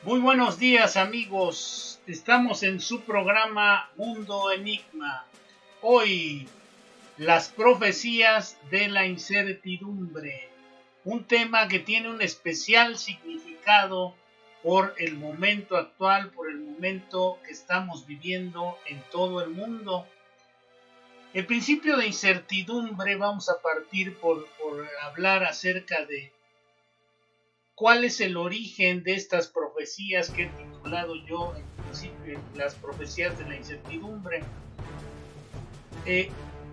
Muy buenos días amigos, estamos en su programa Mundo Enigma. Hoy, las profecías de la incertidumbre, un tema que tiene un especial significado por el momento actual, por el momento que estamos viviendo en todo el mundo. El principio de incertidumbre, vamos a partir por hablar acerca de ¿cuál es el origen de estas profecías que he titulado yo en principio las profecías de la incertidumbre? Eh,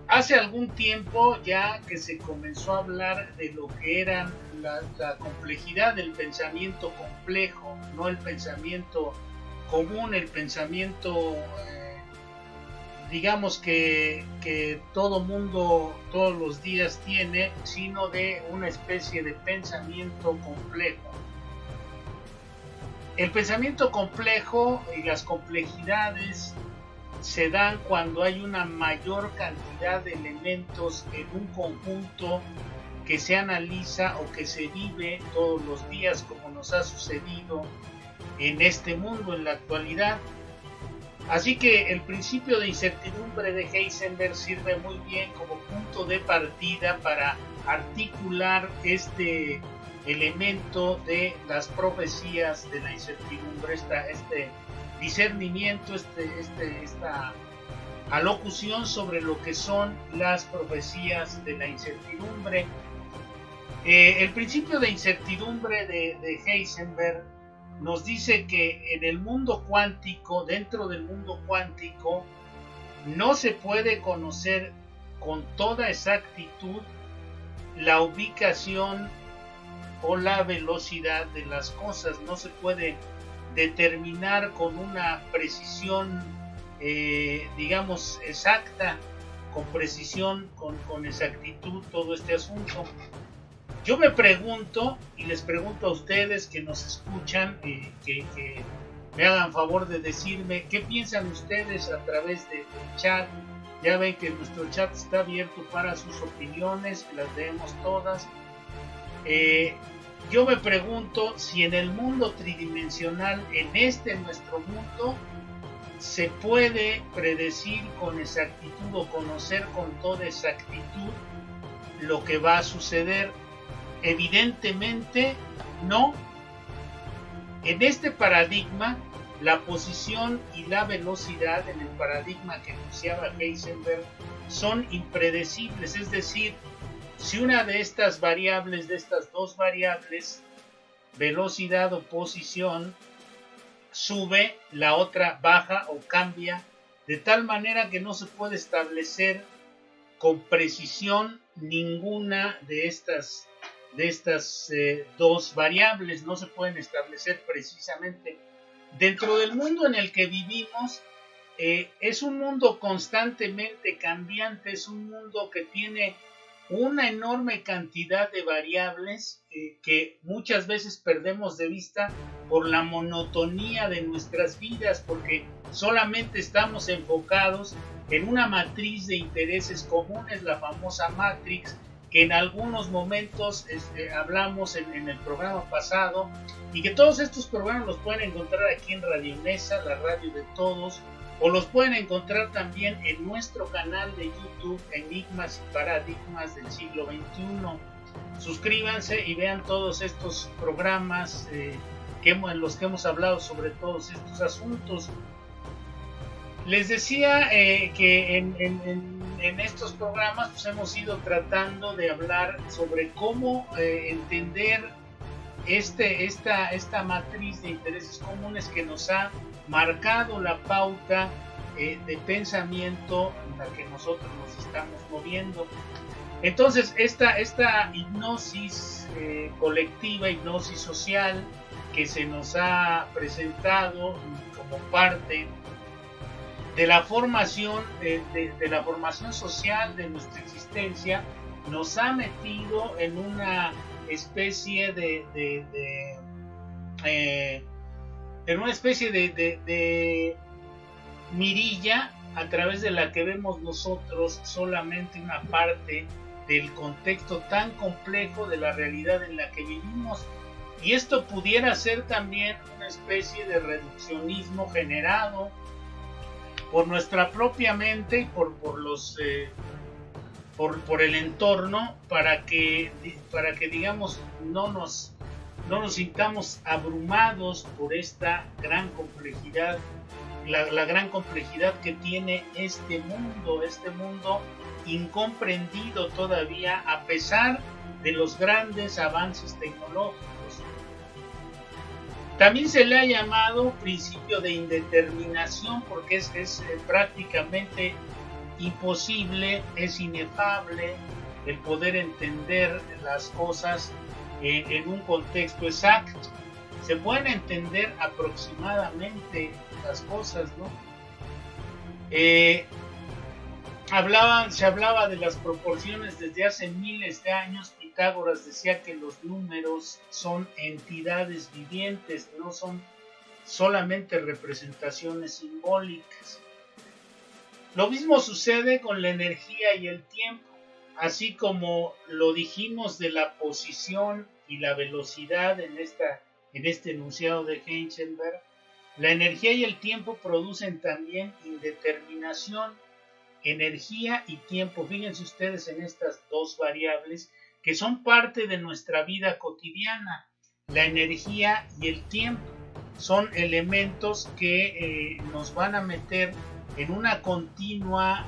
Hace algún tiempo ya que se comenzó a hablar de lo que era la complejidad del pensamiento complejo, no el pensamiento común, el pensamiento digamos que todo mundo todos los días tiene, sino de una especie de pensamiento complejo. El pensamiento complejo y las complejidades se dan cuando hay una mayor cantidad de elementos en un conjunto que se analiza o que se vive todos los días, como nos ha sucedido en este mundo en la actualidad. Así que el principio de incertidumbre de Heisenberg sirve muy bien como punto de partida para articular este elemento de las profecías de la incertidumbre, este discernimiento, esta alocución sobre lo que son las profecías de la incertidumbre. El principio de incertidumbre de Heisenberg nos dice que en el mundo cuántico, dentro del mundo cuántico, no se puede conocer con toda exactitud la ubicación o la velocidad de las cosas. No se puede determinar con una precisión, digamos, exacta, con precisión, con exactitud todo este asunto. Yo me pregunto, y les pregunto a ustedes que nos escuchan, que me hagan favor de decirme qué piensan ustedes a través del chat. Ya ven que nuestro chat está abierto para sus opiniones, las leemos todas. Yo me pregunto si en el mundo tridimensional, en nuestro mundo, se puede predecir con exactitud o conocer con toda exactitud lo que va a suceder. Evidentemente no. En este paradigma, la posición y la velocidad, en el paradigma que enunciaba Heisenberg, son impredecibles. Es decir, si una de estas variables, de estas dos variables, velocidad o posición, sube, la otra baja o cambia, de tal manera que no se puede establecer con precisión ninguna de estas dos variables. No se pueden establecer precisamente. Dentro del mundo en el que vivimos, es un mundo constantemente cambiante, es un mundo que tiene una enorme cantidad de variables que muchas veces perdemos de vista por la monotonía de nuestras vidas, porque solamente estamos enfocados en una matriz de intereses comunes, la famosa Matrix, que en algunos momentos hablamos en el programa pasado, y que todos estos programas los pueden encontrar aquí en Radio Mesa, la radio de todos, o los pueden encontrar también en nuestro canal de YouTube, Enigmas y Paradigmas del siglo XXI. Suscríbanse y vean todos estos programas en los que hemos hablado sobre todos estos asuntos. Les decía que en estos programas pues, hemos ido tratando de hablar sobre cómo entender esta matriz de intereses comunes que nos ha marcado la pauta de pensamiento en la que nosotros nos estamos moviendo. Entonces, esta hipnosis colectiva, hipnosis social, que se nos ha presentado como parte de la formación, de la formación social de nuestra existencia, nos ha metido en una especie en una especie de mirilla a través de la que vemos nosotros solamente una parte del contexto tan complejo de la realidad en la que vivimos. Y esto pudiera ser también una especie de reduccionismo generado por nuestra propia mente y por el entorno, para que digamos no nos sintamos abrumados por esta gran complejidad, la gran complejidad que tiene este mundo incomprendido todavía, a pesar de los grandes avances tecnológicos. También se le ha llamado principio de indeterminación, porque es prácticamente imposible, es inefable el poder entender las cosas en un contexto exacto. Se pueden entender aproximadamente las cosas, ¿no? Se hablaba de las proporciones desde hace miles de años. Pitágoras decía que los números son entidades vivientes, no son solamente representaciones simbólicas. Lo mismo sucede con la energía y el tiempo, así como lo dijimos de la posición y la velocidad en este enunciado de Heisenberg. La energía y el tiempo producen también indeterminación. Energía y tiempo, fíjense ustedes en estas dos variables que son parte de nuestra vida cotidiana. La energía y el tiempo son elementos que nos van a meter en una continua,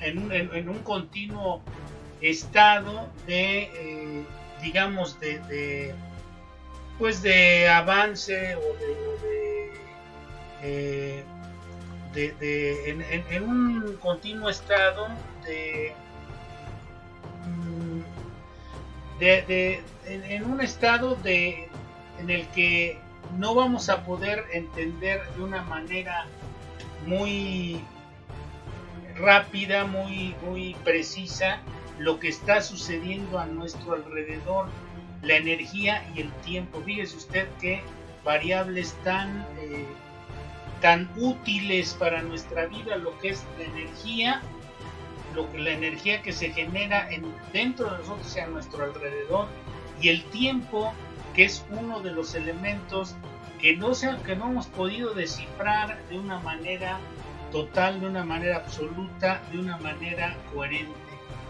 en un continuo estado de, digamos, pues de avance o en un continuo estado en un estado en el que no vamos a poder entender de una manera muy rápida, muy precisa lo que está sucediendo a nuestro alrededor, la energía y el tiempo. Fíjese usted qué variables tan útiles para nuestra vida, lo que es la energía que se genera dentro de nosotros y a nuestro alrededor, y el tiempo, que es uno de los elementos que no hemos podido descifrar de una manera total, de una manera absoluta, de una manera coherente.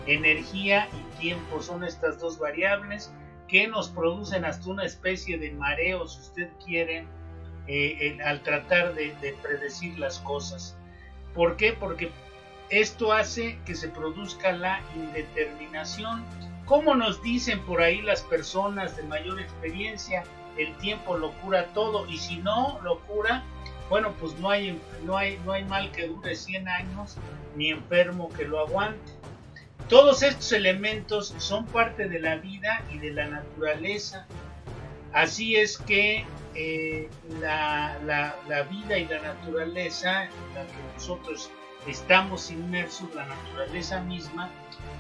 Energía y tiempo son estas dos variables que nos producen hasta una especie de mareo, si usted quiere, al tratar de predecir las cosas. ¿Por qué? Porque esto hace que se produzca la indeterminación. Como nos dicen por ahí las personas de mayor experiencia, el tiempo lo cura todo, y si no lo cura, bueno, pues no hay mal que dure 100 años, ni enfermo que lo aguante. Todos estos elementos son parte de la vida y de la naturaleza. Así es que la vida y la naturaleza en la que nosotros estamos inmersos, la naturaleza misma,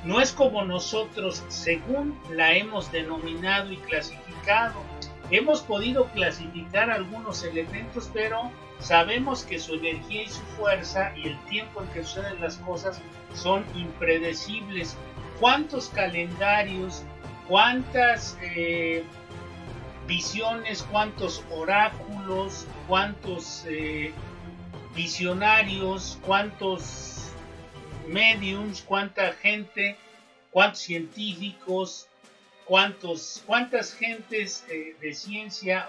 no es como nosotros según la hemos denominado y clasificado. Hemos podido clasificar algunos elementos, pero sabemos que su energía y su fuerza y el tiempo en que suceden las cosas son impredecibles. ¿Cuántos calendarios, cuántas visiones, cuántos oráculos, cuántos visionarios, cuántos mediums, cuánta gente, cuántos científicos, cuántas gentes de ciencia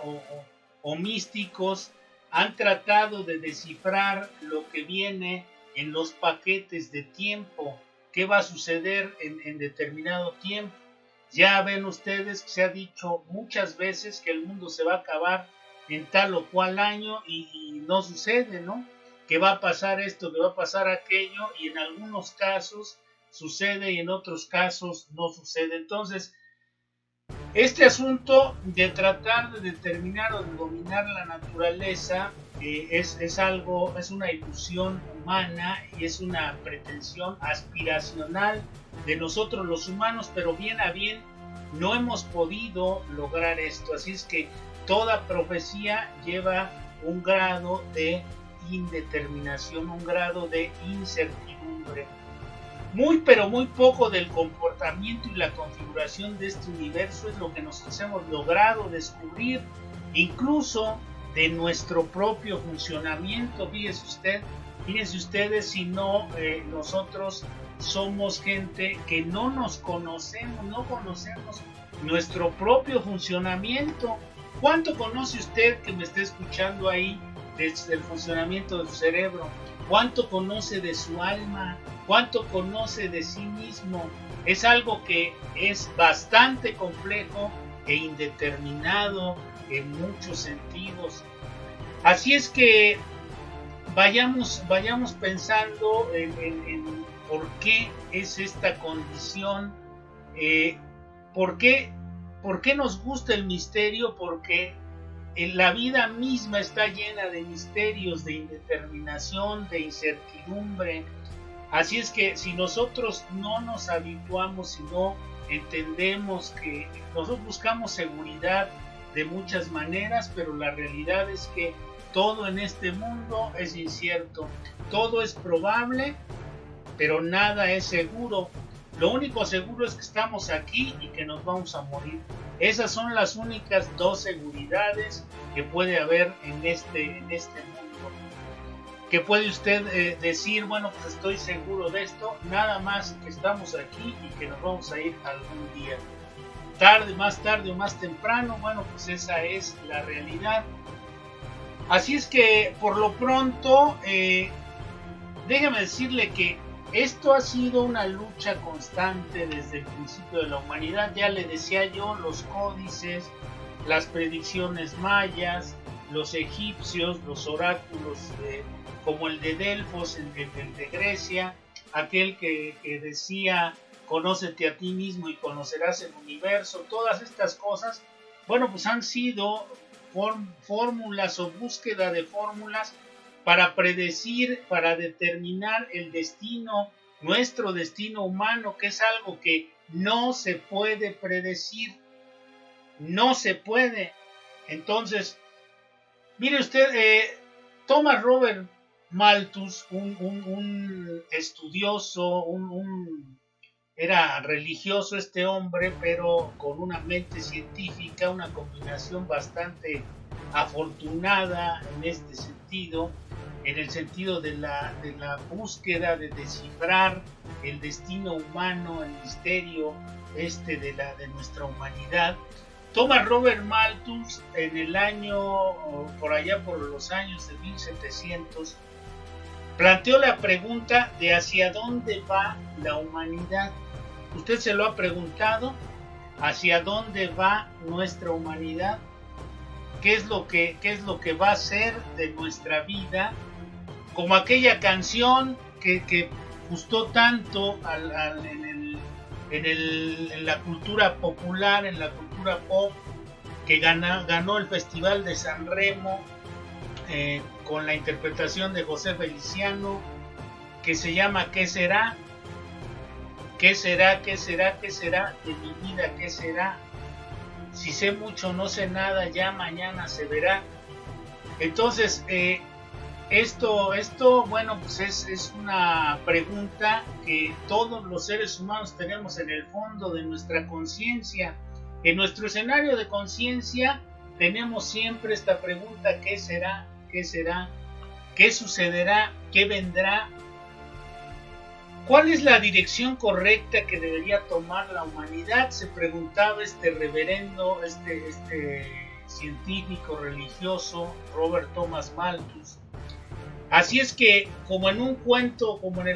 o místicos han tratado de descifrar lo que viene en los paquetes de tiempo, qué va a suceder en determinado tiempo. Ya ven ustedes que se ha dicho muchas veces que el mundo se va a acabar en tal o cual año y no sucede, ¿no? Que va a pasar esto, que va a pasar aquello, y en algunos casos sucede y en otros casos no sucede. Entonces, este asunto de tratar de determinar o de dominar la naturaleza es una ilusión humana y es una pretensión aspiracional de nosotros los humanos, pero bien a bien no hemos podido lograr esto. Así es que toda profecía lleva un grado de indeterminación, un grado de incertidumbre. Muy pero muy poco del comportamiento y la configuración de este universo es lo que nosotros hemos logrado descubrir, incluso de nuestro propio funcionamiento. Fíjense ustedes si no, nosotros somos gente que no nos conocemos, no conocemos nuestro propio funcionamiento. ¿Cuánto conoce usted que me está escuchando ahí del funcionamiento de su cerebro? ¿Cuánto conoce de su alma? ¿Cuánto conoce de sí mismo? Es algo que es bastante complejo e indeterminado en muchos sentidos. Así es que vayamos pensando en por qué es esta condición, por qué nos gusta el misterio, porque la vida misma está llena de misterios, de indeterminación, de incertidumbre. Así es que si nosotros no nos habituamos, si no entendemos que nosotros buscamos seguridad de muchas maneras, pero la realidad es que todo en este mundo es incierto, todo es probable, pero nada es seguro. Lo único seguro es que estamos aquí y que nos vamos a morir. Esas son las únicas dos seguridades que puede haber en este mundo. Que puede usted decir, bueno, pues estoy seguro de esto, nada más que estamos aquí y que nos vamos a ir algún día. Más tarde o más temprano, bueno, pues esa es la realidad. Así es que, por lo pronto, déjeme decirle que esto ha sido una lucha constante desde el principio de la humanidad. Ya le decía yo, los códices, las predicciones mayas, los egipcios, los oráculos como el de Delfos, el de Grecia, aquel que decía, conócete a ti mismo y conocerás el universo. Todas estas cosas, bueno, pues han sido fórmulas o búsqueda de fórmulas para predecir, para determinar el destino, nuestro destino humano, que es algo que no se puede predecir, no se puede. Entonces, mire usted, Thomas Robert Malthus, un estudioso, era religioso este hombre, pero con una mente científica, una combinación bastante afortunada en este sentido, en el sentido de la búsqueda de descifrar el destino humano, el misterio de nuestra humanidad. Thomas Robert Malthus, en el año, por allá por los años de 1700, planteó la pregunta de hacia dónde va la humanidad. ¿Usted se lo ha preguntado? ¿Hacia dónde va nuestra humanidad? ¿Qué es lo que va a ser de nuestra vida? Como aquella canción que gustó tanto en la cultura popular, en la cultura pop, que ganó el Festival de San Remo con la interpretación de José Feliciano, que se llama ¿Qué será? ¿Qué será? ¿Qué será? ¿Qué será de mi vida? ¿Qué será? Si sé mucho, no sé nada, ya mañana se verá. Entonces, esto, bueno, pues es una pregunta que todos los seres humanos tenemos en el fondo de nuestra conciencia. En nuestro escenario de conciencia tenemos siempre esta pregunta: ¿qué será? ¿Qué será? ¿Qué sucederá? ¿Qué vendrá? ¿Cuál es la dirección correcta que debería tomar la humanidad? Se preguntaba este reverendo, este científico religioso, Robert Thomas Malthus. Así es que, como en el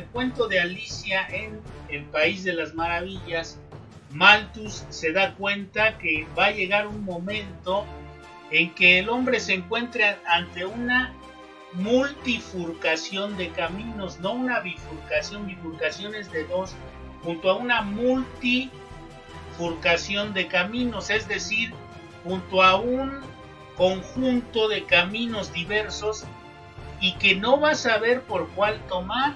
cuento de Alicia en el País de las Maravillas, Malthus se da cuenta que va a llegar un momento en que el hombre se encuentra ante una multifurcación de caminos, no una bifurcaciones de dos, junto a una multifurcación de caminos, es decir, junto a un conjunto de caminos diversos y que no va a saber por cuál tomar.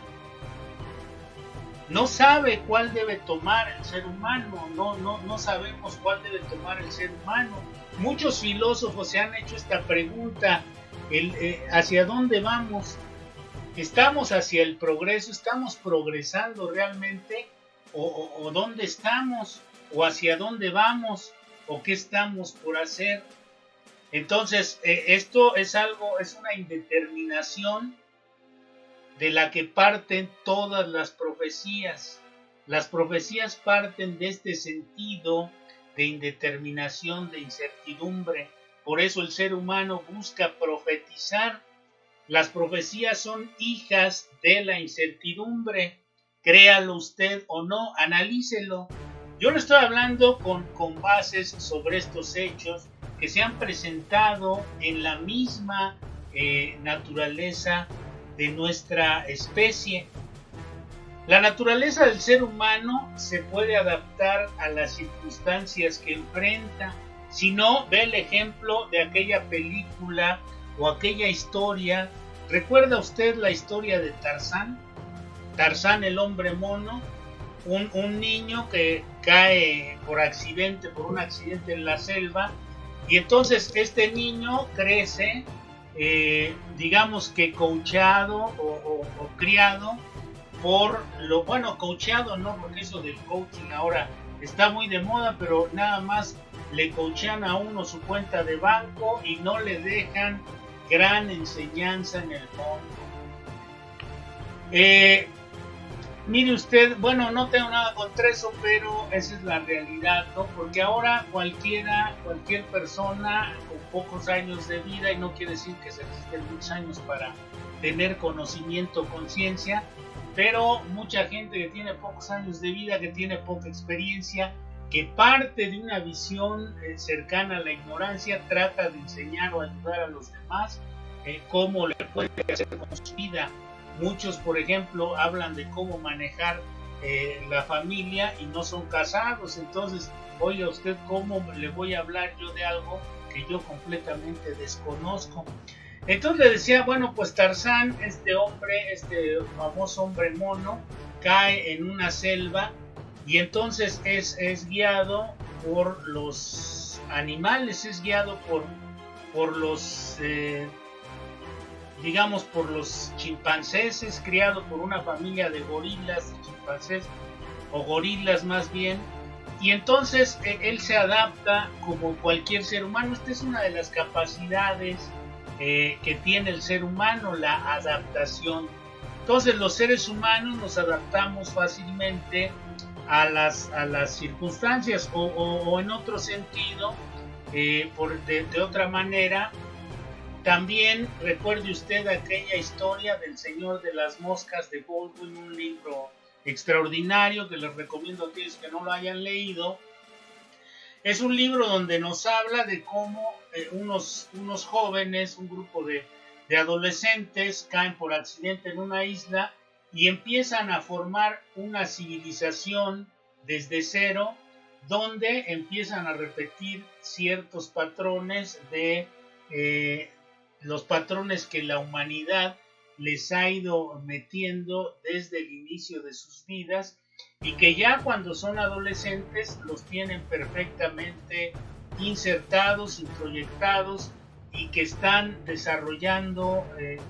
No sabe cuál debe tomar el ser humano, no sabemos cuál debe tomar el ser humano. Muchos filósofos se han hecho esta pregunta, ¿hacia dónde vamos? ¿Estamos hacia el progreso? ¿Estamos progresando realmente? ¿O dónde estamos? ¿O hacia dónde vamos? ¿O qué estamos por hacer? Entonces, esto es una indeterminación de la que parten todas las profecías. Las profecías parten de este sentido de indeterminación, de incertidumbre. Por eso el ser humano busca profetizar. Las profecías son hijas de la incertidumbre. Créalo usted o no, analícelo. Yo le estoy hablando con bases sobre estos hechos que se han presentado en la misma naturaleza de nuestra especie. La naturaleza del ser humano se puede adaptar a las circunstancias que enfrenta. Si no, ve el ejemplo de aquella película o aquella historia. ¿Recuerda usted la historia de Tarzán? Tarzán, el hombre mono, un niño que cae por un accidente en la selva, y entonces este niño crece, digamos que coachado o criado por coachado no, porque eso del coaching ahora está muy de moda, pero nada más le coachan a uno su cuenta de banco y no le dejan gran enseñanza en el fondo. Mire usted, no tengo nada contra eso, pero esa es la realidad, ¿no? Porque ahora cualquier persona con pocos años de vida, y no quiere decir que se necesiten muchos años para tener conocimiento, conciencia, pero mucha gente que tiene pocos años de vida, que tiene poca experiencia, que parte de una visión cercana a la ignorancia, trata de enseñar o ayudar a los demás cómo le puede hacer con su vida. Muchos, por ejemplo, hablan de cómo manejar la familia y no son casados. Entonces, oiga usted, ¿cómo le voy a hablar yo de algo que yo completamente desconozco? Entonces le decía, pues Tarzán, este famoso hombre mono, cae en una selva y entonces es guiado por los animales, es guiado por los... por los chimpancés, es criado por una familia de gorilas, chimpancés o gorilas más bien, y entonces él se adapta como cualquier ser humano. Esta es una de las capacidades que tiene el ser humano, la adaptación. Entonces los seres humanos nos adaptamos fácilmente a las circunstancias o en otro sentido, de otra manera. También recuerde usted aquella historia del Señor de las Moscas de Baldwin, un libro extraordinario que les recomiendo a aquellos que no lo hayan leído. Es un libro donde nos habla de cómo unos jóvenes, un grupo de adolescentes caen por accidente en una isla y empiezan a formar una civilización desde cero, donde empiezan a repetir ciertos patrones de los patrones que la humanidad les ha ido metiendo desde el inicio de sus vidas, y que ya cuando son adolescentes los tienen perfectamente insertados, introyectados, y que están desarrollando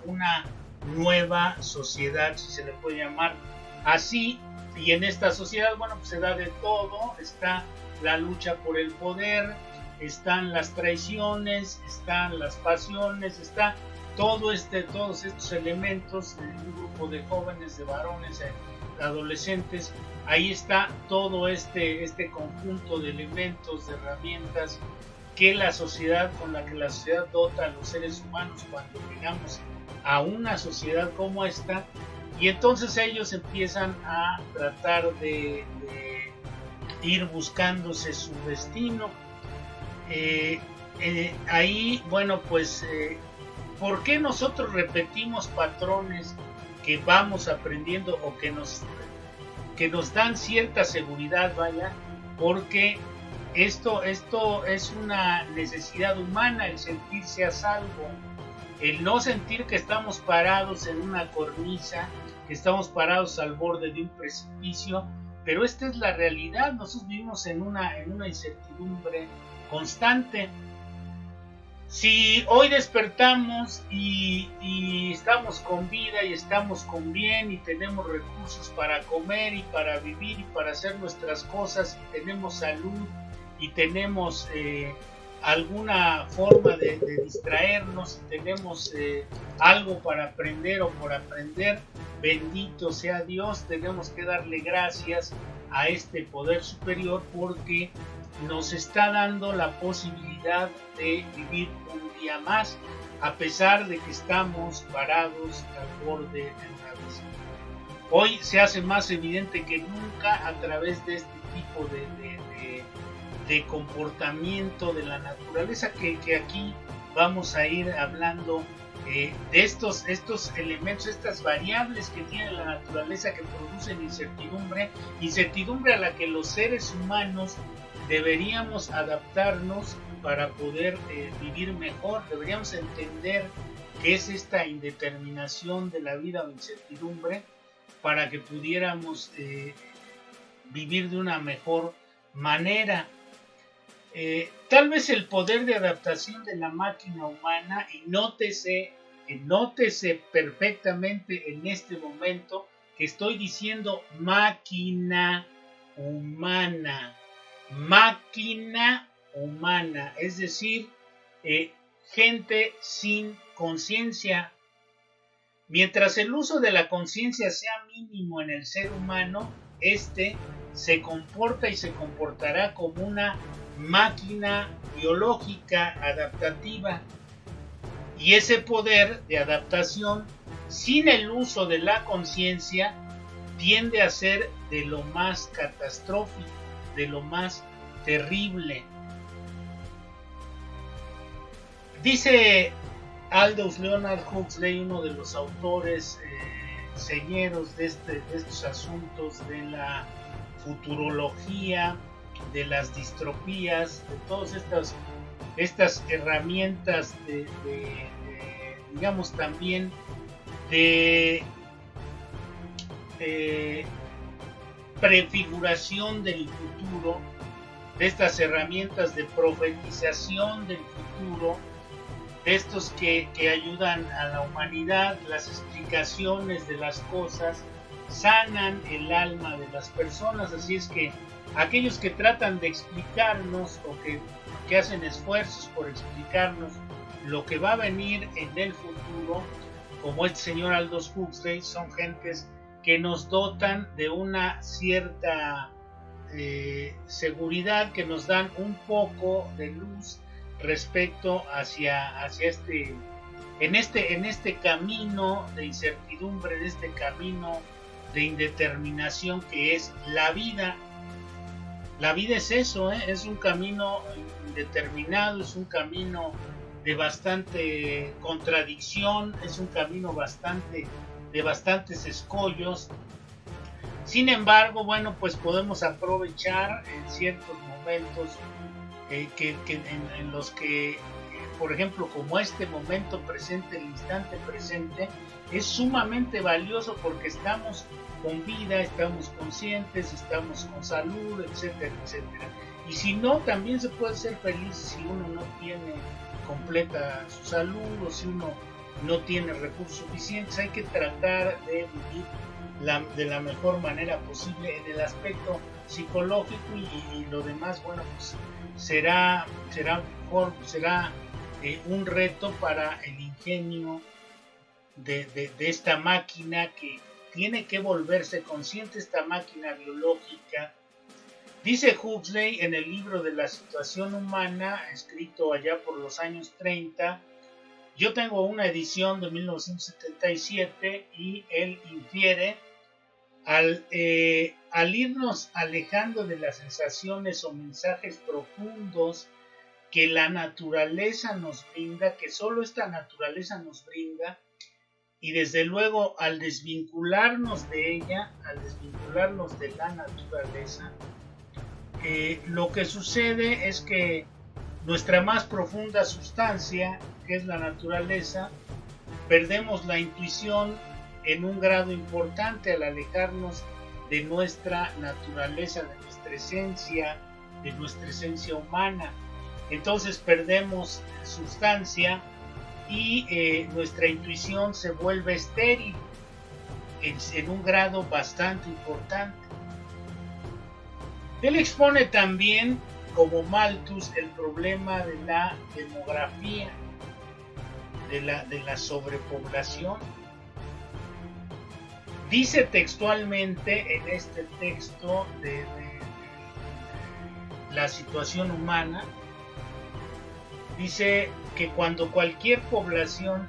una nueva sociedad, si se le puede llamar así. Y en esta sociedad, pues se da de todo. Está la lucha por el poder, están las traiciones, están las pasiones, está todos estos elementos de un grupo de jóvenes, de varones, de adolescentes. Ahí está todo este conjunto de elementos, de herramientas con la que la sociedad dota a los seres humanos cuando llegamos a una sociedad como esta. Y entonces ellos empiezan a tratar de ir buscándose su destino. Ahí, ¿por qué nosotros repetimos patrones que vamos aprendiendo o que nos dan cierta seguridad? Porque esto es una necesidad humana, el sentirse a salvo, el no sentir que estamos parados en una cornisa, que estamos parados al borde de un precipicio. Pero esta es la realidad. Nosotros vivimos en una incertidumbre constante. Si hoy despertamos y estamos con vida y estamos con bien y tenemos recursos para comer y para vivir y para hacer nuestras cosas y tenemos salud y tenemos alguna forma de distraernos y tenemos algo para aprender o por aprender, bendito sea Dios, tenemos que darle gracias a este poder superior porque nos está dando la posibilidad de vivir un día más, a pesar de que estamos parados al borde de un abismo. Hoy se hace más evidente que nunca a través de este tipo de comportamiento de la naturaleza que aquí vamos a ir hablando de estos elementos, estas variables que tiene la naturaleza que producen incertidumbre a la que los seres humanos deberíamos adaptarnos para poder vivir mejor. Deberíamos entender qué es esta indeterminación de la vida o incertidumbre para que pudiéramos vivir de una mejor manera. Tal vez el poder de adaptación de la máquina humana, y nótese perfectamente en este momento que estoy diciendo máquina humana, es decir, gente sin conciencia. Mientras el uso de la conciencia sea mínimo en el ser humano, este se comporta y se comportará como una máquina biológica adaptativa. Y ese poder de adaptación, sin el uso de la conciencia, tiende a ser de lo más catastrófico, de lo más terrible. Dice Aldous Leonard Huxley, uno de los autores señeros de estos asuntos de la futurología, de las distropías, de todas estas herramientas digamos también de prefiguración del futuro, de estas herramientas de profetización del futuro, de estos que ayudan a la humanidad. Las explicaciones de las cosas sanan el alma de las personas, así es que aquellos que tratan de explicarnos o que hacen esfuerzos por explicarnos lo que va a venir en el futuro, como este señor Aldous Huxley, son gentes que nos dotan de una cierta seguridad, que nos dan un poco de luz respecto hacia en este camino de incertidumbre, en este camino de indeterminación que es la vida. La vida es eso, es un camino indeterminado, es un camino de bastante contradicción, es un camino de bastantes escollos. Sin embargo, bueno, pues podemos aprovechar en ciertos momentos en los que, por ejemplo, como este momento presente, el instante presente, es sumamente valioso porque estamos con vida, estamos conscientes, estamos con salud, etcétera, etcétera. Y si no, también se puede ser feliz si uno no tiene completa su salud o si uno no tiene recursos suficientes. Hay que tratar de vivir de la mejor manera posible en el aspecto psicológico y lo demás, bueno, pues será un reto para el ingenio de esta máquina que tiene que volverse consciente, esta máquina biológica. Dice Huxley en el libro de la situación humana, escrito allá por los años 30, yo tengo una edición de 1977 y él infiere al irnos alejando de las sensaciones o mensajes profundos que la naturaleza nos brinda, que solo esta naturaleza nos brinda, y desde luego al desvincularnos de ella, al desvincularnos de la naturaleza, lo que sucede es que nuestra más profunda sustancia, que es la naturaleza, perdemos la intuición en un grado importante al alejarnos de nuestra naturaleza, de nuestra esencia humana. entonces perdemos sustancia y nuestra intuición se vuelve estéril en un grado bastante importante. Él expone también, como Malthus, el problema de la demografía, de la sobrepoblación. Dice textualmente en este texto de la situación humana, dice que cuando cualquier población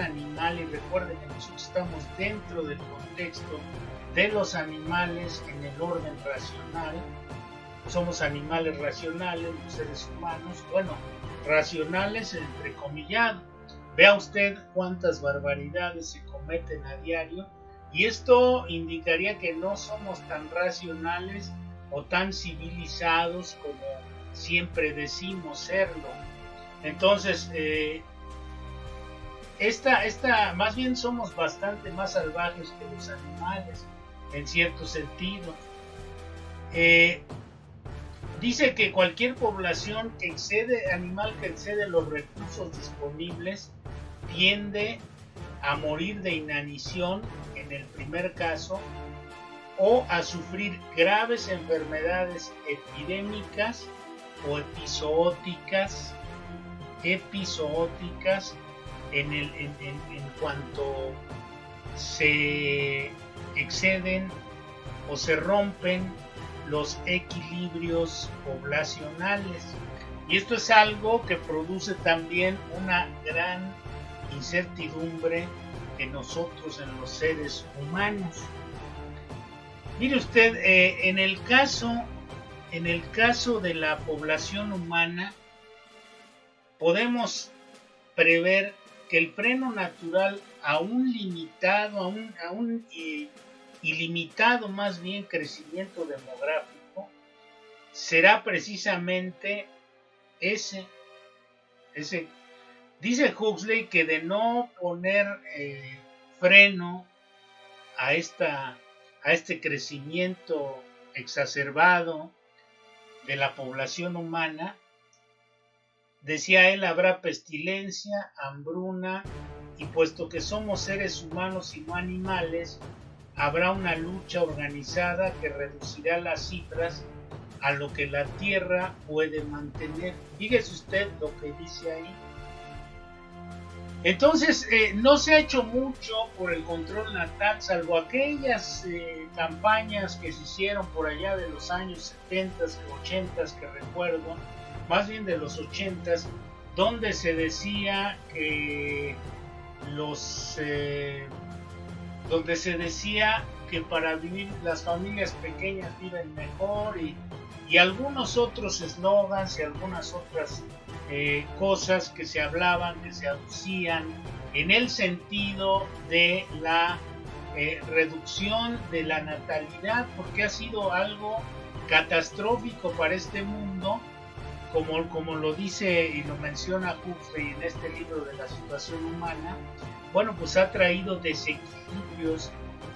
animal, y recuerden que nosotros estamos dentro del contexto de los animales en el orden racional, somos animales racionales, los seres humanos, bueno, racionales entrecomillado. Vea usted cuántas barbaridades se cometen a diario, y esto indicaría que no somos tan racionales o tan civilizados como siempre decimos serlo. Entonces, más bien somos bastante más salvajes que los animales, en cierto sentido. Dice que cualquier población animal que excede los recursos disponibles tiende a morir de inanición en el primer caso, o a sufrir graves enfermedades epidémicas o episooticas en cuanto se exceden o se rompen los equilibrios poblacionales. Y esto es algo que produce también una gran incertidumbre en nosotros, en los seres humanos. Mire usted, en el caso de la población humana, podemos prever que el freno natural a un ilimitado más bien crecimiento demográfico será precisamente ese. Dice Huxley que de no poner freno a este crecimiento exacerbado de la población humana, decía él, habrá pestilencia, hambruna, y puesto que somos seres humanos y no animales, habrá una lucha organizada que reducirá las cifras a lo que la Tierra puede mantener. Fíjese usted lo que dice ahí. Entonces, no se ha hecho mucho por el control natal, salvo aquellas campañas que se hicieron por allá de los años 70, 80, que recuerdo, más bien de los 80, donde se decía que para vivir las familias pequeñas viven mejor, y algunos otros eslogans y algunas otras cosas que se hablaban, que se aducían en el sentido de la reducción de la natalidad, porque ha sido algo catastrófico para este mundo, como lo dice y lo menciona Huxley en este libro de la situación humana. Bueno, pues ha traído desequilibrios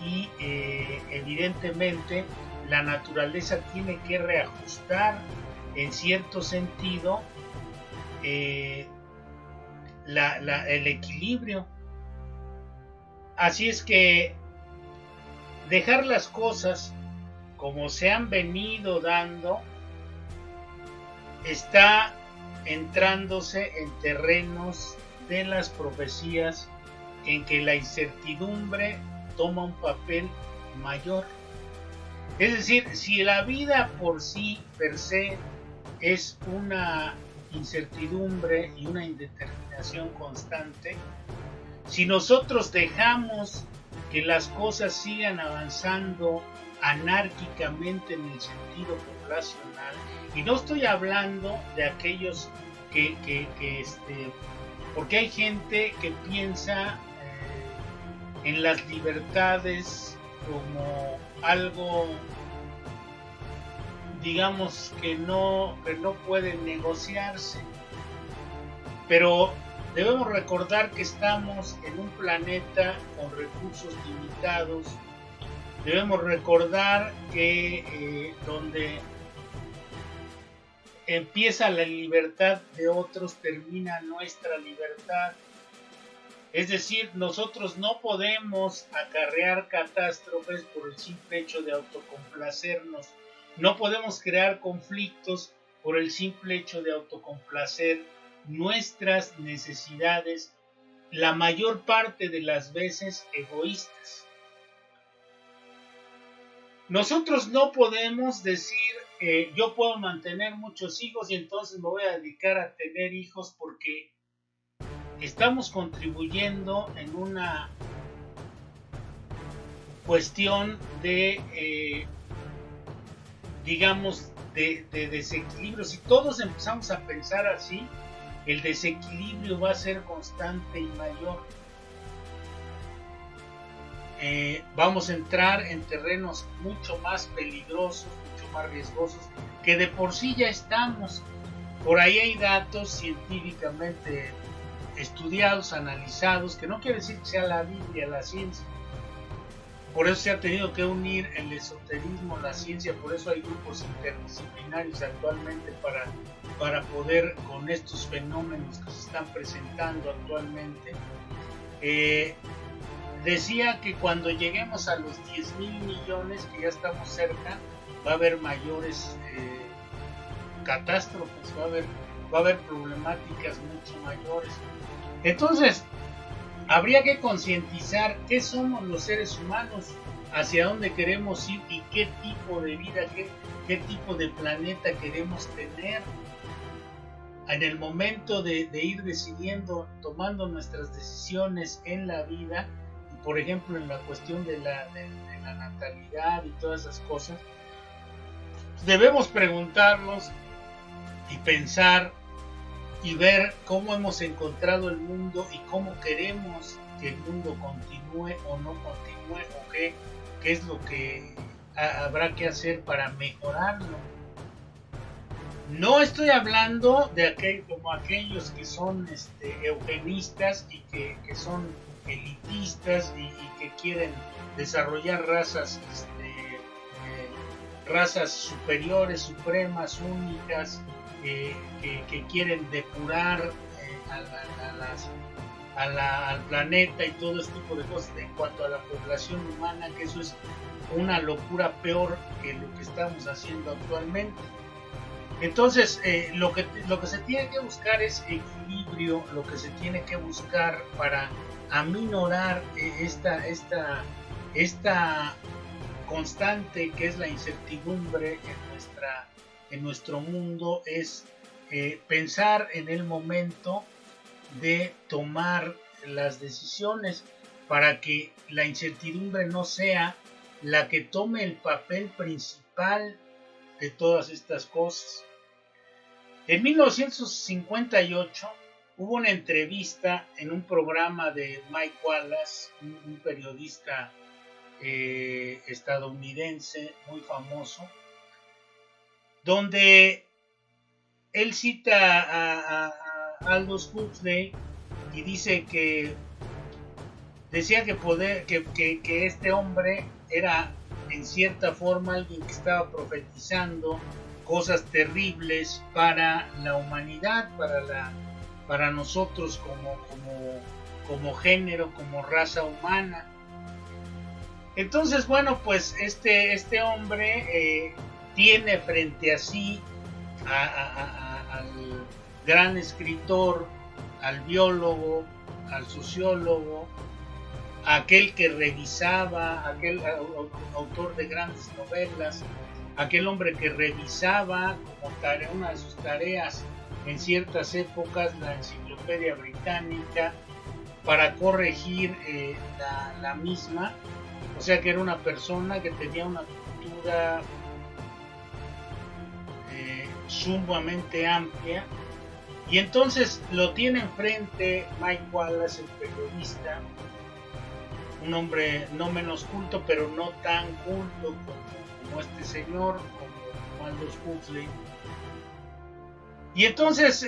y evidentemente la naturaleza tiene que reajustar en cierto sentido el equilibrio. Así es que dejar las cosas como se han venido dando está entrándose en terrenos de las profecías en que la incertidumbre toma un papel mayor. Es decir, si la vida por sí, per se, es una incertidumbre y una indeterminación constante, si nosotros dejamos que las cosas sigan avanzando anárquicamente en el sentido poblacional, y no estoy hablando de aquellos porque hay gente que piensa en las libertades como algo, digamos, que no puede negociarse, pero debemos recordar que estamos en un planeta con recursos limitados. Debemos recordar que donde empieza la libertad de otros, termina nuestra libertad. Es decir, nosotros no podemos acarrear catástrofes por el simple hecho de autocomplacernos. No podemos crear conflictos por el simple hecho de autocomplacer nuestras necesidades, la mayor parte de las veces egoístas. Nosotros no podemos decir, yo puedo mantener muchos hijos y entonces me voy a dedicar a tener hijos, porque estamos contribuyendo en una cuestión de, digamos, de desequilibrio. Si todos empezamos a pensar así, el desequilibrio va a ser constante y mayor. Vamos a entrar en terrenos mucho más peligrosos, mucho más riesgosos, que de por sí ya estamos. Por ahí hay datos científicamente estudiados, analizados, que no quiere decir que sea la Biblia, la ciencia. Por eso se ha tenido que unir el esoterismo, la ciencia, por eso hay grupos interdisciplinarios actualmente para poder, con estos fenómenos que se están presentando actualmente. Decía que cuando lleguemos a los 10,000 millones, que ya estamos cerca, va a haber mayores catástrofes, va a haber problemáticas mucho mayores. Entonces, habría que concientizar qué somos los seres humanos, hacia dónde queremos ir y qué tipo de vida, qué tipo de planeta queremos tener. En el momento de ir decidiendo, tomando nuestras decisiones en la vida, por ejemplo en la cuestión de la natalidad y todas esas cosas, debemos preguntarnos y pensar y ver cómo hemos encontrado el mundo y cómo queremos que el mundo continúe o no continúe, o qué es lo que habrá que hacer para mejorarlo. No estoy hablando de aquellos que son eugenistas y que son elitistas y que quieren desarrollar razas superiores, supremas, únicas, que quieren depurar al planeta y todo este tipo de cosas en cuanto a la población humana, que eso es una locura peor que lo que estamos haciendo actualmente. Entonces, lo que se tiene que buscar es equilibrio, lo que se tiene que buscar para aminorar esta constante que es la incertidumbre en nuestro mundo, es pensar en el momento de tomar las decisiones para que la incertidumbre no sea la que tome el papel principal de todas estas cosas. En 1958 hubo una entrevista en un programa de Mike Wallace, un periodista estadounidense muy famoso, donde él cita a Aldous Huxley y dice que decía que este hombre era en cierta forma alguien que estaba profetizando cosas terribles para la humanidad, para nosotros como género, como raza humana. Entonces, bueno, pues este hombre tiene frente a sí al gran escritor, al biólogo, al sociólogo, aquel que revisaba, aquel autor de grandes novelas, aquel hombre que revisaba como una de sus tareas en ciertas épocas la Enciclopedia Británica para corregir la misma. O sea que era una persona que tenía una cultura sumamente amplia. Y entonces lo tiene enfrente Mike Wallace, el periodista, un hombre no menos culto, pero no tan culto como este señor, como Aldous Huxley. Y entonces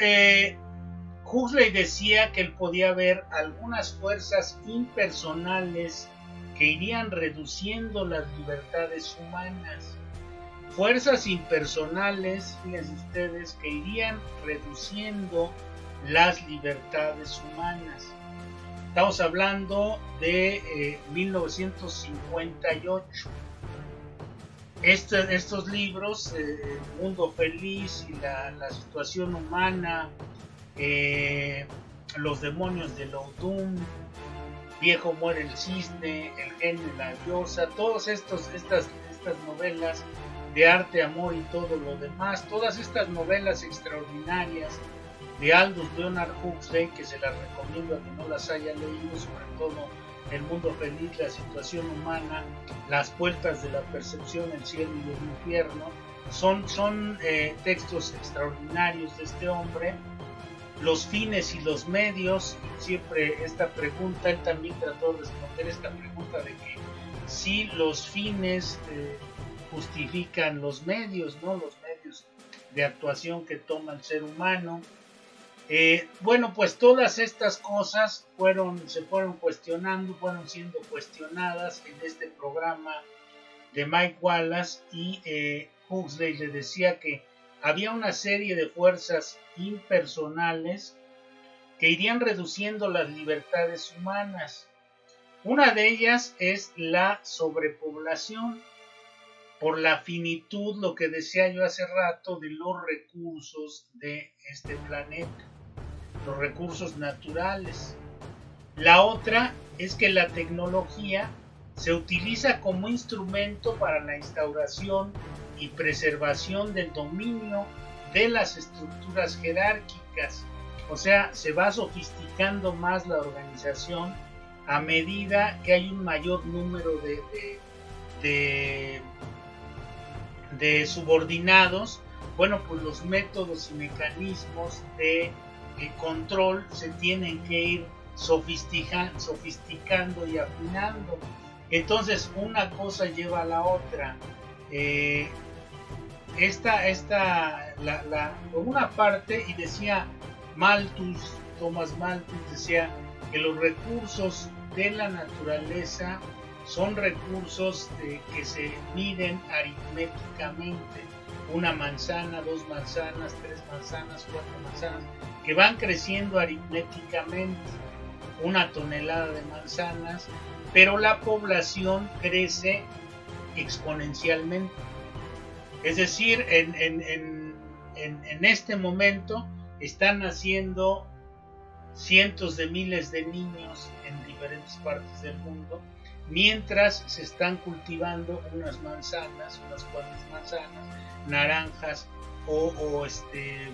Huxley decía que él podía ver algunas fuerzas impersonales que irían reduciendo las libertades humanas. fuerzas impersonales, fíjense ustedes, que irían reduciendo las libertades humanas. Estamos hablando de 1958. Estos libros, Mundo Feliz y la situación humana, Los demonios de Loudun, Viejo muere el cisne, El genio y la diosa, todas estas novelas de arte, amor y todo lo demás, todas estas novelas extraordinarias de Aldous Leonard Huxley, que se las recomiendo a quien no las haya leído, sobre todo El mundo feliz, La situación humana, Las puertas de la percepción, El cielo y el infierno, son textos extraordinarios de este hombre. Los fines y los medios, siempre esta pregunta, él también trató de responder esta pregunta de que si los fines justifican los medios, ¿no? Los medios de actuación que toma el ser humano. Bueno, pues todas estas cosas se fueron cuestionando, fueron siendo cuestionadas en este programa de Mike Wallace, y Huxley le decía que había una serie de fuerzas impersonales que irían reduciendo las libertades humanas. Una de ellas es la sobrepoblación, por la finitud, lo que decía yo hace rato, de los recursos de este planeta, los recursos naturales. La otra es que la tecnología se utiliza como instrumento para la instauración y preservación del dominio de las estructuras jerárquicas. O sea, se va sofisticando más la organización a medida que hay un mayor número de subordinados. Bueno, pues los métodos y mecanismos de control se tienen que ir sofisticando y afinando. Entonces, una cosa lleva a la otra. Por una parte, y decía Thomas Malthus decía que los recursos de la naturaleza son recursos que se miden aritméticamente. Una manzana, 2 manzanas, 3 manzanas, 4 manzanas, que van creciendo aritméticamente. Una tonelada de manzanas, pero la población crece exponencialmente. Es decir, en este momento están naciendo cientos de miles de niños en diferentes partes del mundo, mientras se están cultivando unas manzanas, unas cuantas manzanas, naranjas, o se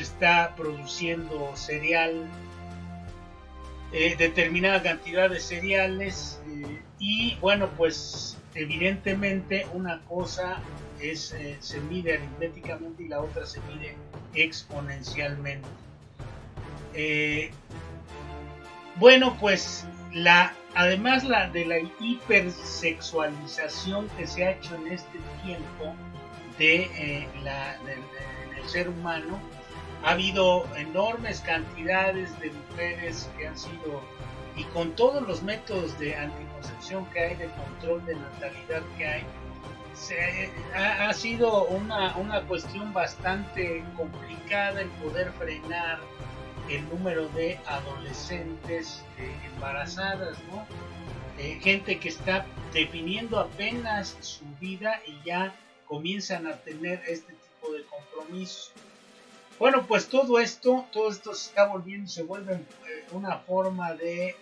está produciendo cereal, determinada cantidad de cereales, y bueno, pues evidentemente una cosa se mide aritméticamente y la otra se mide exponencialmente. Bueno, pues además de la hipersexualización que se ha hecho en este tiempo del ser humano, ha habido enormes cantidades de mujeres que han sido, y con todos los métodos de anticoncepción que hay, de control de natalidad que hay, ha sido una cuestión bastante complicada el poder frenar el número de adolescentes embarazadas, ¿no? Gente que está definiendo apenas su vida y ya comienzan a tener este tipo de compromisos. Bueno, pues todo esto se está volviendo, se vuelve una forma de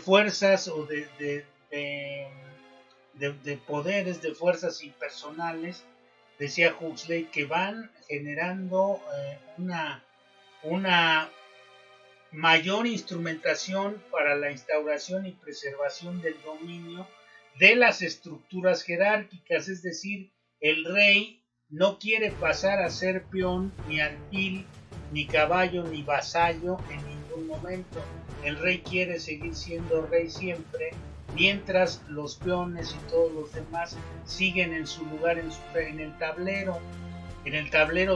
fuerzas o de poderes, de fuerzas impersonales, decía Huxley, que van generando una mayor instrumentación para la instauración y preservación del dominio de las estructuras jerárquicas. Es decir, el rey no quiere pasar a ser peón, ni alfil, ni caballo, ni vasallo en ningún momento. El rey quiere seguir siendo rey siempre, mientras los peones y todos los demás siguen en su lugar en el tablero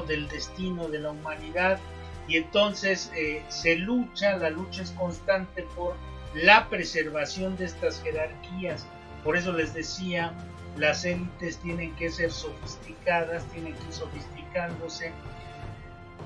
del destino de la humanidad. Y entonces la lucha es constante por la preservación de estas jerarquías. Por eso les decía las élites tienen que ser sofisticadas, tienen que ir sofisticándose.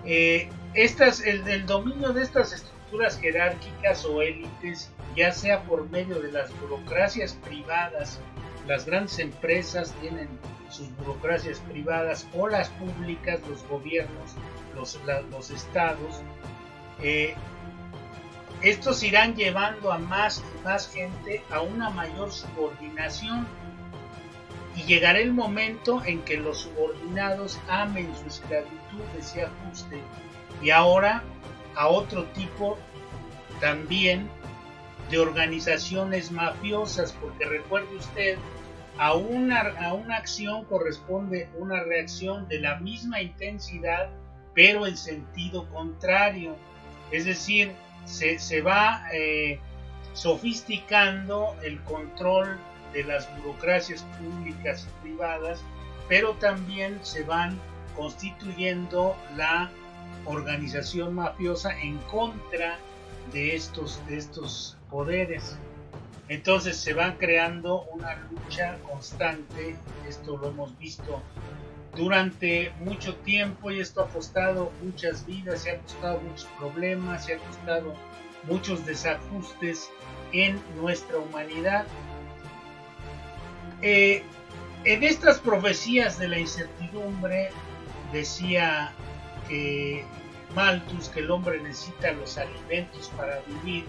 El dominio de estas estructuras jerárquicas o élites, ya sea por medio de las burocracias privadas, las grandes empresas tienen sus burocracias privadas, o las públicas, los gobiernos, los estados, estos irán llevando a más y más gente a una mayor subordinación, y llegará el momento en que los subordinados amen su esclavitud y se ajusten, y ahora a otro tipo también de organizaciones mafiosas, porque recuerde usted, a una acción corresponde una reacción de la misma intensidad, pero en sentido contrario. Es decir, se va sofisticando el control de las burocracias públicas y privadas, pero también se van constituyendo la organización mafiosa en contra de estos poderes. Entonces se va creando una lucha constante. Esto lo hemos visto durante mucho tiempo, y esto ha costado muchas vidas, se ha costado muchos problemas, se ha costado muchos desajustes en nuestra humanidad. En estas profecías de la incertidumbre decía que Malthus que el hombre necesita los alimentos para vivir,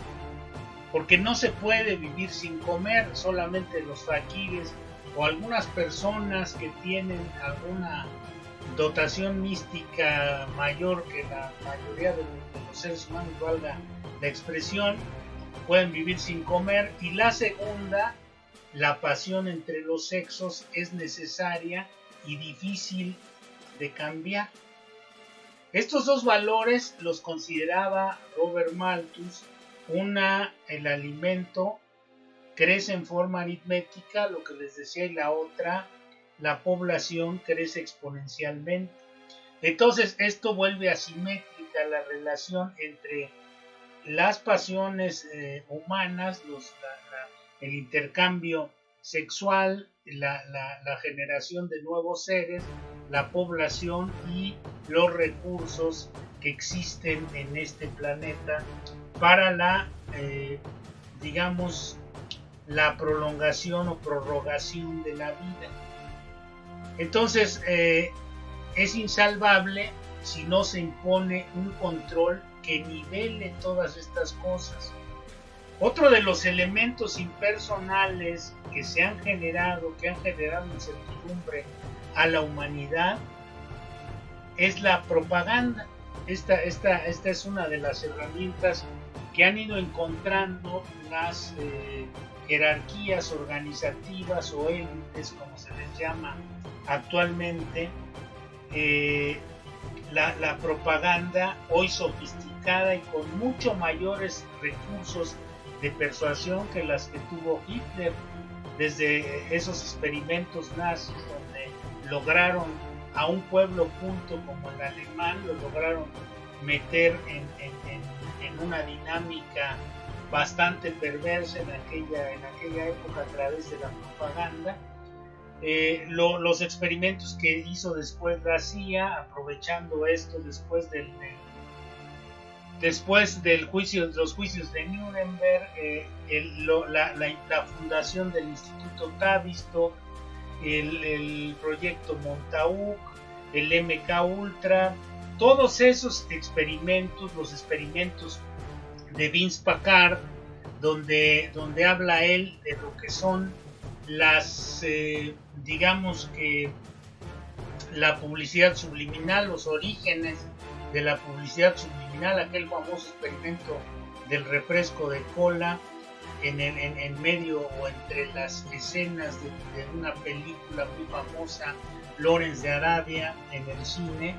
porque no se puede vivir sin comer. Solamente los faquires o algunas personas que tienen alguna dotación mística mayor que la mayoría de los seres humanos, valga la expresión, pueden vivir sin comer. Y la segunda, la pasión entre los sexos, es necesaria y difícil de cambiar. Estos dos valores los consideraba Robert Malthus. El alimento crece en forma aritmética, lo que les decía, y la otra, la población crece exponencialmente. Entonces esto vuelve asimétrica la relación entre las pasiones humanas, el intercambio sexual, la generación de nuevos seres, la población y los recursos que existen en este planeta para la prolongación o prorrogación de la vida. Entonces es insalvable si no se impone un control que nivele todas estas cosas. Otro de los elementos impersonales que han generado incertidumbre a la humanidad es la propaganda. Esta es una de las herramientas que han ido encontrando las jerarquías organizativas o élites, como se les llama actualmente. La propaganda, hoy sofisticada y con mucho mayores recursos de persuasión que las que tuvo Hitler, desde esos experimentos nazis donde lograron a un pueblo culto como el alemán, lo lograron meter en una dinámica bastante perversa en aquella época a través de la propaganda. Los experimentos que hizo después la CIA, aprovechando esto después del juicio, los juicios de Nuremberg, la fundación del Instituto Tavistock, el proyecto Montauk, el MK Ultra, todos esos experimentos, los experimentos de Vince Packard, donde habla él de lo que son las, digamos que la publicidad subliminal, los orígenes de la publicidad subliminal, aquel famoso experimento del refresco de cola en medio o entre las escenas de una película muy famosa, Lawrence de Arabia, en el cine.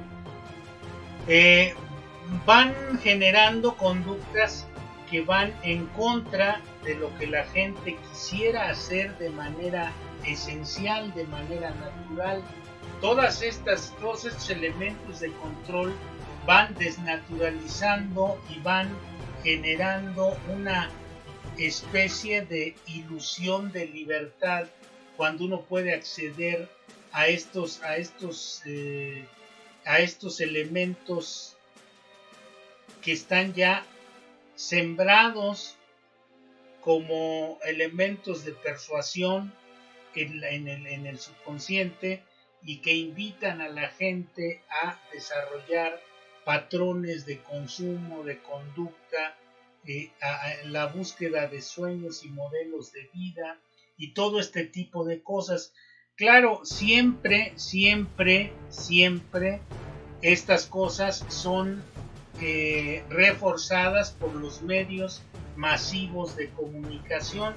Van generando conductas que van en contra de lo que la gente quisiera hacer de manera esencial, de manera natural. Todos estos elementos de control van desnaturalizando y van generando una especie de ilusión de libertad, cuando uno puede acceder a estos elementos que están ya sembrados como elementos de persuasión en el subconsciente, y que invitan a la gente a desarrollar patrones de consumo, de conducta, a la búsqueda de sueños y modelos de vida y todo este tipo de cosas. Claro, siempre estas cosas son reforzadas por los medios masivos de comunicación,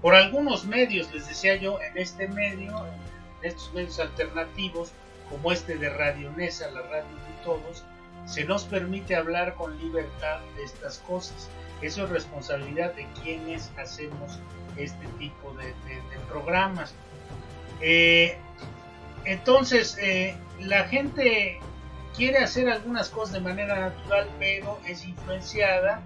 por algunos medios, les decía yo, en estos medios alternativos, como este de Radio Nesa, la radio de todos, se nos permite hablar con libertad de estas cosas. Eso es responsabilidad de quienes hacemos este tipo de programas. Entonces, la gente quiere hacer algunas cosas de manera natural, pero es influenciada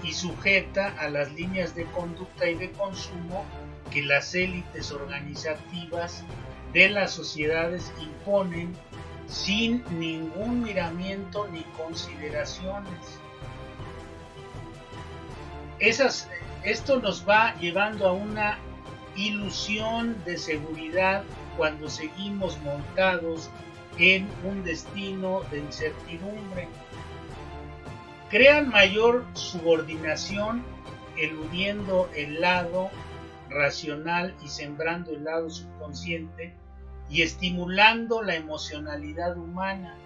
y sujeta a las líneas de conducta y de consumo que las élites organizativas de las sociedades imponen sin ningún miramiento ni consideraciones. Esto nos va llevando a una ilusión de seguridad cuando seguimos montados en un destino de incertidumbre. Crean mayor subordinación, eludiendo el lado racional y sembrando el lado subconsciente y estimulando la emocionalidad humana.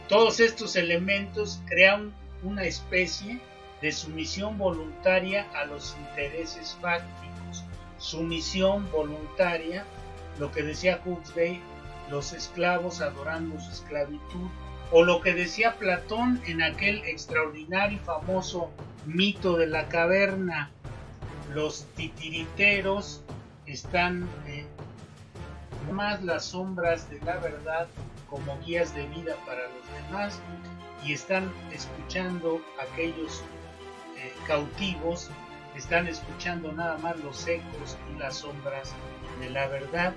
Todos estos elementos crean una especie de sumisión voluntaria a los intereses fácticos. Sumisión voluntaria, lo que decía Huxley, los esclavos adorando su esclavitud, o lo que decía Platón en aquel extraordinario y famoso mito de la caverna: los titiriteros están más las sombras de la verdad como guías de vida para los demás, y están escuchando aquellos cautivos, están escuchando nada más los ecos y las sombras de la verdad.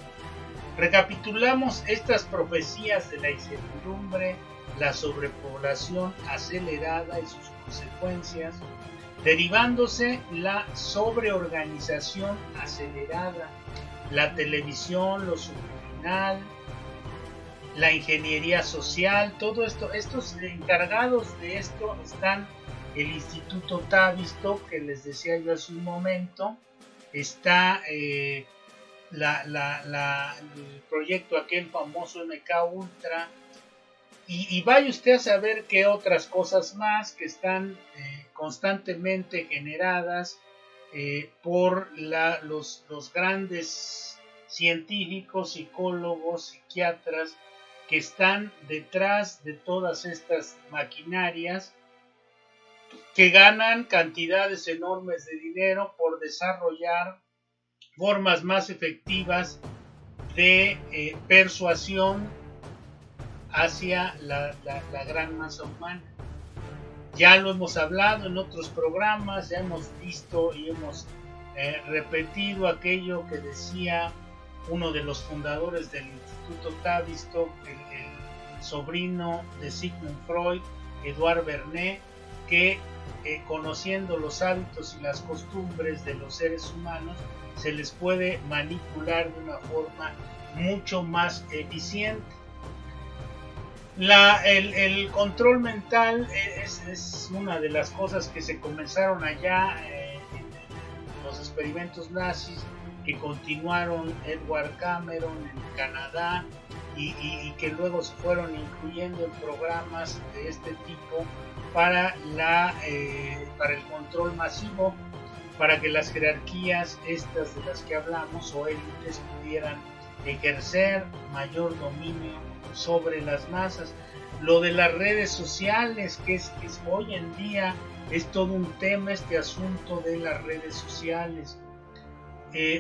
Recapitulamos estas profecías de la incertidumbre, la sobrepoblación acelerada y sus consecuencias, derivándose la sobreorganización acelerada, la televisión, lo subliminal, la ingeniería social. Todo esto, estos encargados de esto están el Instituto Tavistock, que les decía yo hace un momento, está el proyecto aquel famoso MK Ultra, y vaya usted a saber qué otras cosas más que están constantemente generadas por los grandes científicos, psicólogos, psiquiatras que están detrás de todas estas maquinarias, que ganan cantidades enormes de dinero por desarrollar formas más efectivas de persuasión hacia la gran masa humana. Ya lo hemos hablado en otros programas, ya hemos visto y hemos repetido aquello que decía uno de los fundadores del Instituto Tavistock, el sobrino de Sigmund Freud, Edouard Bernays, que conociendo los hábitos y las costumbres de los seres humanos, se les puede manipular de una forma mucho más eficiente. El control mental es una de las cosas que se comenzaron allá en los experimentos nazis, que continuaron Edward Cameron en Canadá, y que luego se fueron incluyendo en programas de este tipo para el control masivo, para que las jerarquías estas de las que hablamos o élites pudieran ejercer mayor dominio sobre las masas. Lo de las redes sociales, que es hoy en día es todo un tema, este asunto de las redes sociales,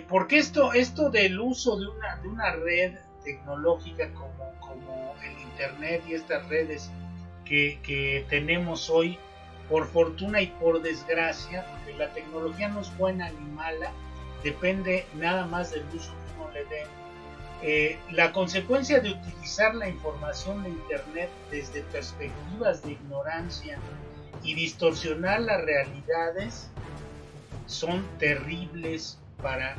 porque esto del uso de una red tecnológica como el internet y estas redes que tenemos hoy, por fortuna y por desgracia, porque la tecnología no es buena ni mala, depende nada más del uso que uno le dé. La consecuencia de utilizar la información de Internet desde perspectivas de ignorancia y distorsionar las realidades son terribles para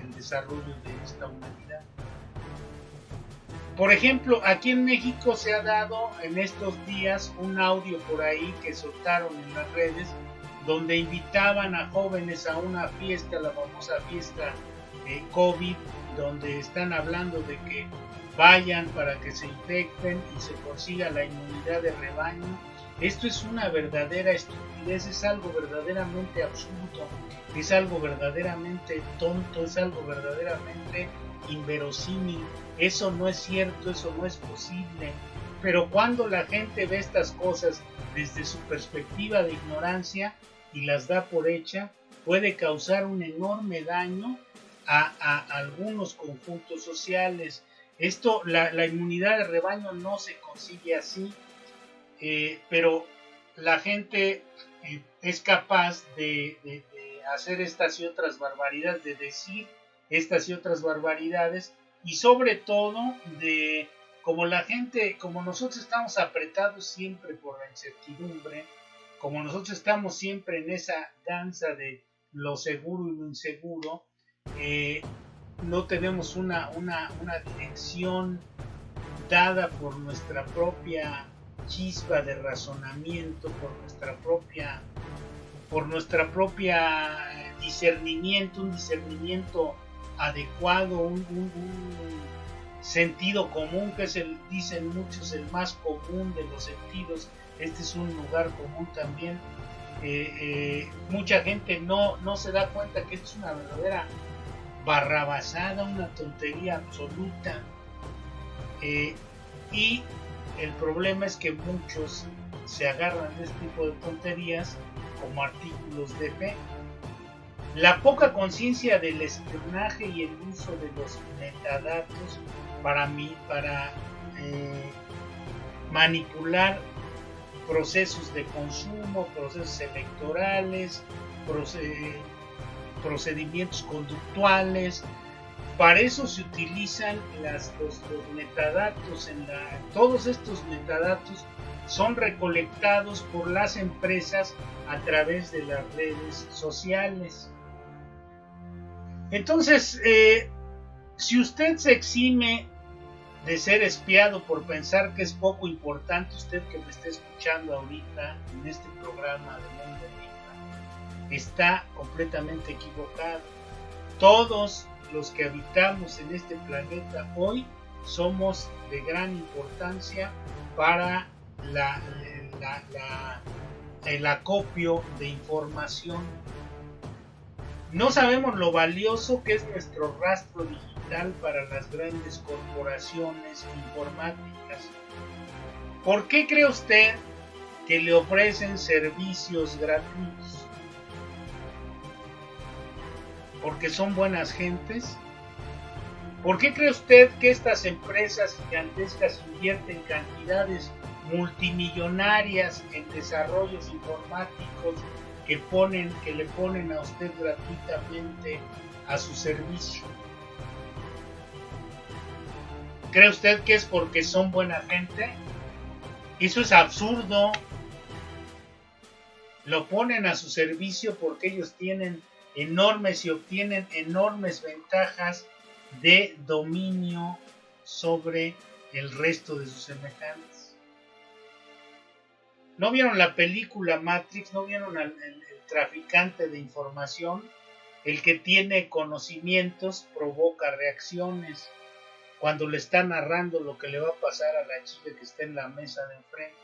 el desarrollo de esta humanidad. Por ejemplo, aquí en México se ha dado en estos días un audio por ahí que soltaron en las redes donde invitaban a jóvenes a una fiesta, la famosa fiesta COVID, donde están hablando de que vayan para que se infecten y se consiga la inmunidad de rebaño. Esto es una verdadera estupidez, es algo verdaderamente absurdo, es algo verdaderamente tonto, es algo verdaderamente inverosímil. Eso no es cierto, eso no es posible. Pero cuando la gente ve estas cosas desde su perspectiva de ignorancia y las da por hecha, puede causar un enorme daño a algunos conjuntos sociales. La inmunidad de rebaño no se consigue así, pero la gente es capaz de hacer estas y otras barbaridades, de decir estas y otras barbaridades, y sobre todo como nosotros estamos apretados siempre por la incertidumbre, como nosotros estamos siempre en esa danza de lo seguro y lo inseguro, no tenemos una dirección dada por nuestra propia chispa de razonamiento, por nuestra propia discernimiento, un discernimiento adecuado, un sentido común, que es dicen muchos, el más común de los sentidos. Este es un lugar común también. Mucha gente no se da cuenta que esto es una verdadera barrabasada, una tontería absoluta, y el problema es que muchos se agarran de este tipo de tonterías como artículos de fe. La poca conciencia del espionaje y el uso de los metadatos para manipular procesos de consumo, procesos electorales, procedimientos conductuales. Para eso se utilizan los metadatos. Todos estos metadatos son recolectados por las empresas a través de las redes sociales. Entonces, si usted se exime de ser espiado por pensar que es poco importante, usted que me está escuchando ahorita en este programa de Mundo Enigma, está completamente equivocado. Todos los que habitamos en este planeta hoy somos de gran importancia para el acopio de información. No sabemos lo valioso que es nuestro rastro digital para las grandes corporaciones informáticas. ¿Por qué cree usted que le ofrecen servicios gratuitos? ¿Porque son buenas gentes? ¿Por qué cree usted que estas empresas gigantescas invierten cantidades multimillonarias en desarrollos informáticos que le ponen a usted gratuitamente a su servicio? ¿Cree usted que es porque son buena gente? Eso es absurdo. Lo ponen a su servicio porque ellos tienen obtienen enormes ventajas de dominio sobre el resto de sus semejantes. ¿No vieron la película Matrix? ¿No vieron el traficante de información? El que tiene conocimientos provoca reacciones cuando le está narrando lo que le va a pasar a la chica que está en la mesa de enfrente,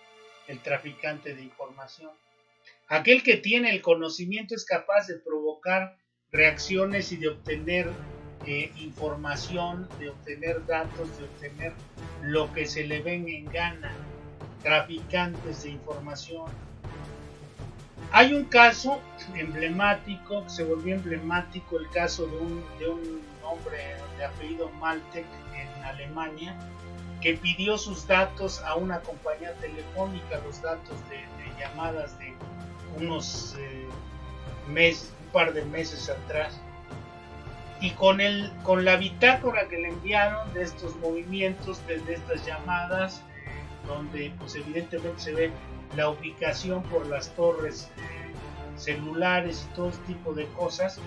el traficante de información. Aquel que tiene el conocimiento es capaz de provocar reacciones y de obtener información, de obtener datos, de obtener lo que se le venga en gana. Traficantes de información. Hay un caso emblemático, que se volvió emblemático, el caso de un hombre de apellido Maltek en Alemania, que pidió sus datos a una compañía telefónica, los datos de llamadas de un par de meses atrás. y con la bitácora que le enviaron de estos movimientos, de estas llamadas, donde pues evidentemente se ve la ubicación por las torres celulares y todo este tipo de cosas,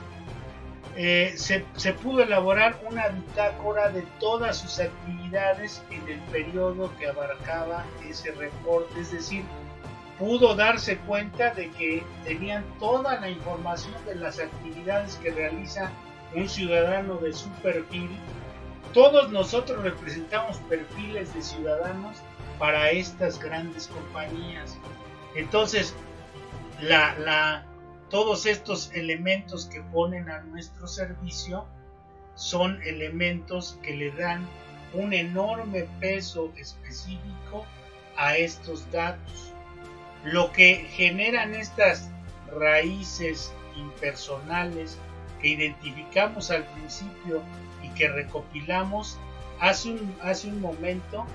se pudo elaborar una bitácora de todas sus actividades en el periodo que abarcaba ese reporte, es decir, pudo darse cuenta de que tenían toda la información de las actividades que realiza un ciudadano de su perfil. Todos nosotros representamos perfiles de ciudadanos para estas grandes compañías. Entonces, todos estos elementos que ponen a nuestro servicio son elementos que le dan un enorme peso específico a estos datos. Lo que generan estas raíces impersonales que identificamos al principio y que recopilamos hace un momento,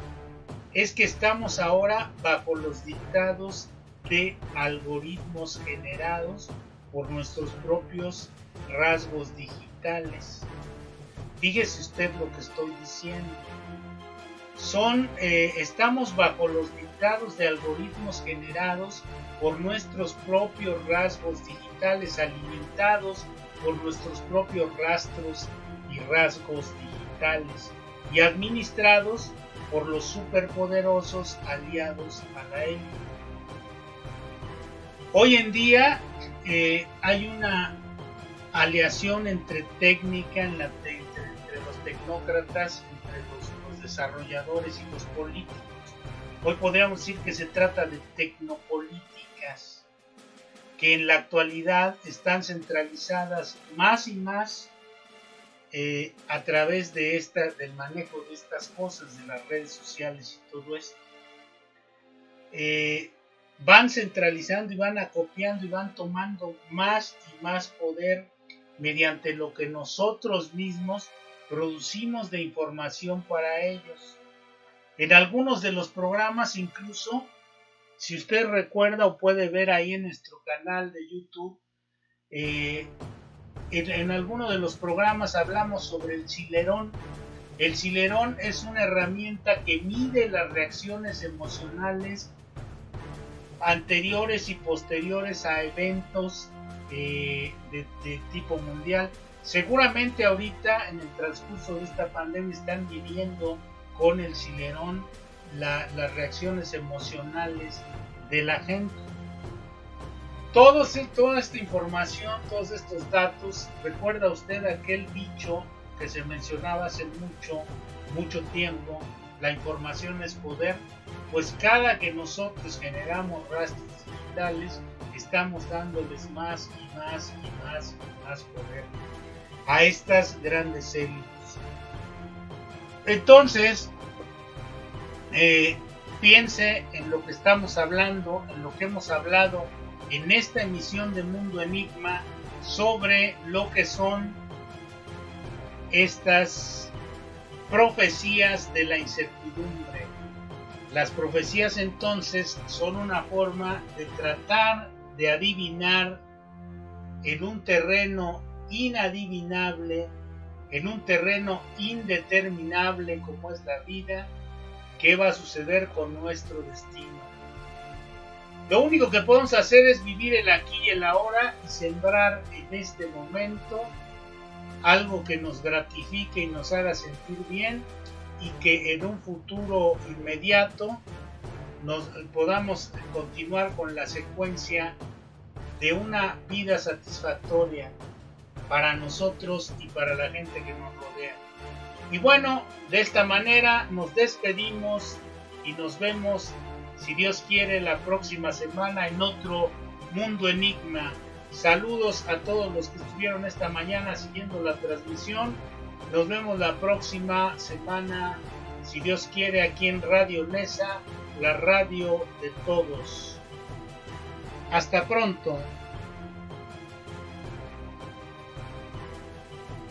es que estamos ahora bajo los dictados de algoritmos generados por nuestros propios rasgos digitales. Fíjese usted lo que estoy diciendo. Estamos bajo los dictados de algoritmos generados por nuestros propios rasgos digitales, alimentados por nuestros propios rastros y rasgos digitales y administrados por los superpoderosos aliados a la élite. Hoy en día hay una aleación entre técnica, entre los tecnócratas, entre los desarrolladores y los políticos. Hoy podríamos decir que se trata de tecnopolíticas, que en la actualidad están centralizadas más y más a través de del manejo de estas cosas, de las redes sociales y todo esto. Van centralizando y van acopiando y van tomando más y más poder mediante lo que nosotros mismos producimos de información para ellos. En algunos de los programas incluso, si usted recuerda o puede ver ahí en nuestro canal de YouTube, en alguno de los programas hablamos sobre el Cilerón. El Cilerón es una herramienta que mide las reacciones emocionales anteriores y posteriores a eventos de tipo mundial. Seguramente ahorita en el transcurso de esta pandemia están viviendo con el Cilerón las reacciones emocionales de la gente. Toda esta información, todos estos datos, recuerda usted aquel dicho que se mencionaba hace mucho tiempo, la información es poder. Pues cada que nosotros generamos rastros digitales, estamos dándoles más y más y más y más poder a estas grandes élites. Entonces, piense en lo que estamos hablando, en lo que hemos hablado en esta emisión de Mundo Enigma sobre lo que son estas profecías de la incertidumbre. Las profecías entonces son una forma de tratar de adivinar en un terreno inadivinable, en un terreno indeterminable como es la vida, qué va a suceder con nuestro destino. Lo único que podemos hacer es vivir el aquí y el ahora y sembrar en este momento algo que nos gratifique y nos haga sentir bien, y que en un futuro inmediato nos podamos continuar con la secuencia de una vida satisfactoria para nosotros y para la gente que nos rodea. Y bueno, de esta manera nos despedimos y nos vemos, si Dios quiere, la próxima semana en otro Mundo Enigma. Saludos a todos los que estuvieron esta mañana siguiendo la transmisión. Nos vemos la próxima semana, si Dios quiere, aquí en Radio Nesa, la radio de todos. Hasta pronto.